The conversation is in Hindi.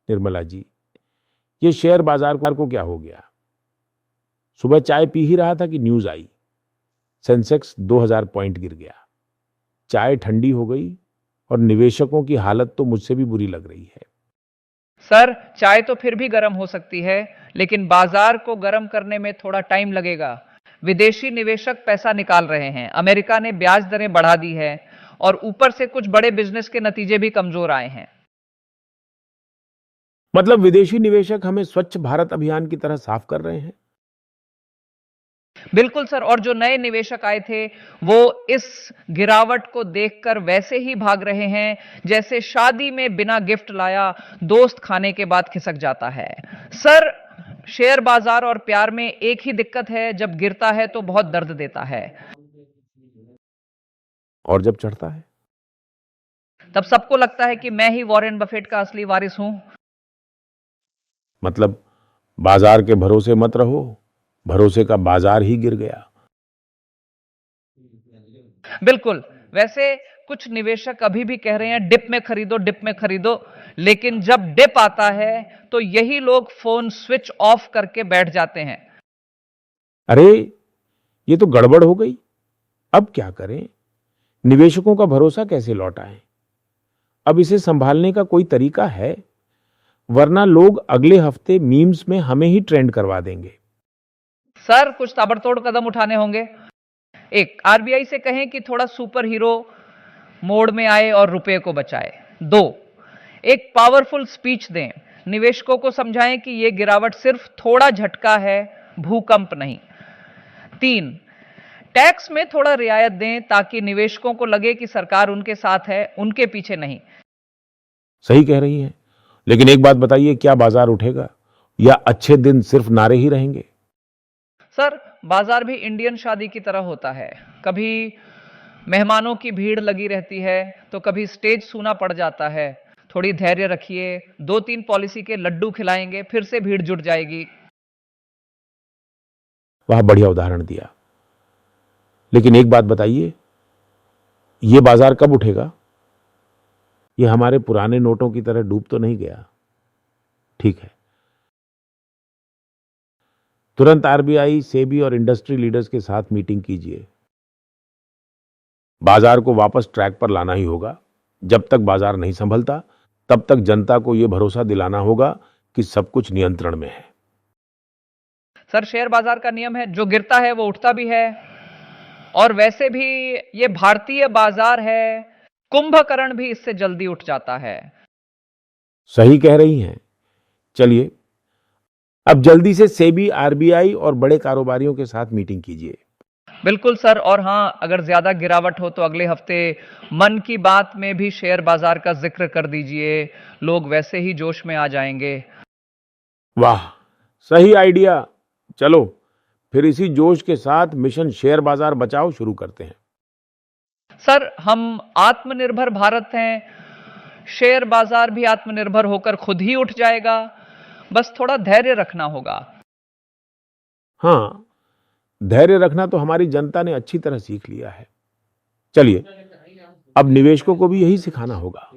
निर्मला जी, ये शेयर बाजार को क्या हो गया? सुबह चाय पी ही रहा था कि न्यूज आई, सेंसेक्स 2000 पॉइंट गिर गया। चाय ठंडी हो गई और निवेशकों की हालत तो मुझसे भी बुरी लग रही है। सर, चाय तो फिर भी गर्म हो सकती है, लेकिन बाजार को गर्म करने में थोड़ा टाइम लगेगा। विदेशी निवेशक पैसा निकाल रहे हैं, अमेरिका ने ब्याज दरें बढ़ा दी है और ऊपर से कुछ बड़े बिजनेस के नतीजे भी कमजोर आए हैं। मतलब विदेशी निवेशक हमें स्वच्छ भारत अभियान की तरह साफ कर रहे हैं? बिल्कुल सर, और जो नए निवेशक आए थे वो इस गिरावट को देखकर वैसे ही भाग रहे हैं जैसे शादी में बिना गिफ्ट लाया दोस्त खाने के बाद खिसक जाता है। सर, शेयर बाजार और प्यार में एक ही दिक्कत है, जब गिरता है तो बहुत दर्द देता है, और जब चढ़ता है तब सबको लगता है कि मैं ही वॉरेन बफेट का असली वारिस हूं। मतलब बाजार के भरोसे मत रहो, भरोसे का बाजार ही गिर गया। बिल्कुल। वैसे कुछ निवेशक अभी भी कह रहे हैं डिप में खरीदो, डिप में खरीदो, लेकिन जब डिप आता है तो यही लोग फोन स्विच ऑफ करके बैठ जाते हैं। अरे, ये तो गड़बड़ हो गई। अब क्या करें? निवेशकों का भरोसा कैसे लौटाएं? अब इसे संभालने का कोई तरीका है? वरना लोग अगले हफ्ते मीम्स में हमें ही ट्रेंड करवा देंगे। सर, कुछ ताबड़तोड़ कदम उठाने होंगे। एक, आरबीआई से कहें कि थोड़ा सुपर हीरो मोड में आए और रुपए को बचाए। दो, एक पावरफुल स्पीच दें, निवेशकों को समझाएं कि यह गिरावट सिर्फ थोड़ा झटका है, भूकंप नहीं। तीन, टैक्स में थोड़ा रियायत दें ताकि निवेशकों को लगे कि सरकार उनके साथ है, उनके पीछे नहीं। सही कह रही हैं, लेकिन एक बात बताइए, क्या बाजार उठेगा या अच्छे दिन सिर्फ नारे ही रहेंगे? सर, बाजार भी इंडियन शादी की तरह होता है, कभी मेहमानों की भीड़ लगी रहती है तो कभी स्टेज सूना पड़ जाता है। थोड़ी धैर्य रखिए, 2-3 पॉलिसी के लड्डू खिलाएंगे, फिर से भीड़ जुट जाएगी। वह बढ़िया उदाहरण दिया, लेकिन एक बात बताइए, ये बाजार कब उठेगा? ये हमारे पुराने नोटों की तरह डूब तो नहीं गया? ठीक है, तुरंत आरबीआई, सेबी और इंडस्ट्री लीडर्स के साथ मीटिंग कीजिए। बाजार को वापस ट्रैक पर लाना ही होगा। जब तक बाजार नहीं संभलता, तब तक जनता को यह भरोसा दिलाना होगा कि सब कुछ नियंत्रण में है। सर, शेयर बाजार का नियम है, जो गिरता है वो उठता भी है, और वैसे भी ये भारतीय बाजार है, कुंभकर्ण भी इससे जल्दी उठ जाता है। सही कह रही हैं। चलिए, अब जल्दी से सेबी, आरबीआई और बड़े कारोबारियों के साथ मीटिंग कीजिए। बिल्कुल सर, और हां, अगर ज्यादा गिरावट हो तो अगले हफ्ते मन की बात में भी शेयर बाजार का जिक्र कर दीजिए, लोग वैसे ही जोश में आ जाएंगे। वाह, सही आइडिया। चलो, फिर इसी जोश के साथ मिशन शेयर बाजार बचाओ शुरू करते हैं। सर, हम आत्मनिर्भर भारत हैं, शेयर बाजार भी आत्मनिर्भर होकर खुद ही उठ जाएगा, बस थोड़ा धैर्य रखना होगा। हाँ, धैर्य रखना तो हमारी जनता ने अच्छी तरह सीख लिया है। चलिए, अब निवेशकों को भी यही सिखाना होगा।